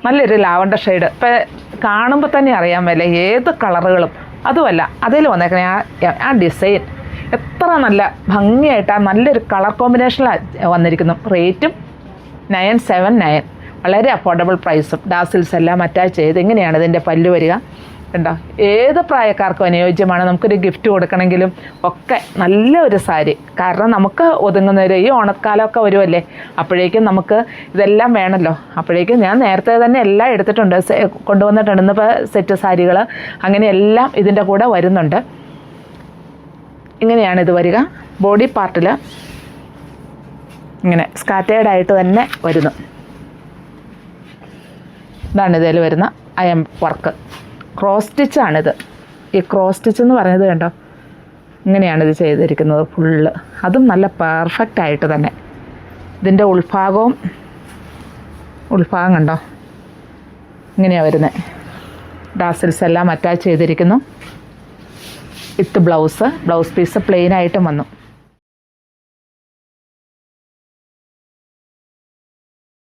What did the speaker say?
നല്ലൊരു lavender shade. ഇപ്പം കാണുമ്പോൾ തന്നെ അറിയാൻ മേലെ ഏത് കളറുകളും. അതുമല്ല അതിൽ വന്നേക്കണേ ആ ഡിസൈൻ എത്ര നല്ല ഭംഗിയായിട്ടാണ്, നല്ലൊരു കളർ കോമ്പിനേഷനിലാണ് വന്നിരിക്കുന്നു. റേറ്റും 979, വളരെ അഫോർഡബിൾ പ്രൈസും. ഡാസിൽസ് എല്ലാം അറ്റാച്ച് ചെയ്ത് ഇങ്ങനെയാണ് ഇതിൻ്റെ പല്ല് വരിക. കണ്ടോ, ഏത് പ്രായക്കാർക്കും അനുയോജ്യമാണ്. നമുക്കൊരു ഗിഫ്റ്റ് കൊടുക്കണമെങ്കിലും ഒക്കെ നല്ല ഒരു സാരി. കാരണം നമുക്ക് ഒതുങ്ങുന്നവർ ഈ ഓണക്കാലമൊക്കെ വരുമല്ലേ, അപ്പോഴേക്കും നമുക്ക് ഇതെല്ലാം വേണമല്ലോ. അപ്പോഴേക്കും ഞാൻ നേരത്തെ തന്നെ എല്ലാം എടുത്തിട്ടുണ്ട്, കൊണ്ടുവന്നിട്ടുണ്ട്. ഇന്നിപ്പോൾ സെറ്റ് സാരികൾ അങ്ങനെ എല്ലാം ഇതിൻ്റെ കൂടെ വരുന്നുണ്ട്. ഇങ്ങനെയാണ് ഇത് വരിക. ബോഡി പാർട്ടിൽ ഇങ്ങനെ സ്കാറ്റേർഡായിട്ട് തന്നെ വരുന്നു. ഇതാണ് ഇതിൽ വരുന്ന അയം വർക്ക്. ക്രോസ് സ്റ്റിച്ചാണിത്. ഈ ക്രോസ് സ്റ്റിച്ച് എന്ന് പറയുന്നത് കണ്ടോ, ഇങ്ങനെയാണിത് ചെയ്തിരിക്കുന്നത് ഫുള്ള്. അതും നല്ല പെർഫെക്റ്റ് ആയിട്ട് തന്നെ. ഇതിൻ്റെ ഉൾഭാഗം കണ്ടോ, ഇങ്ങനെയാണ് വരുന്നത്. ഡാസിൽസ് എല്ലാം അറ്റാച്ച് ചെയ്തിരിക്കുന്നു. വിത്ത് ബ്ലൗസ് പീസ് പ്ലെയിനായിട്ടും വന്നു.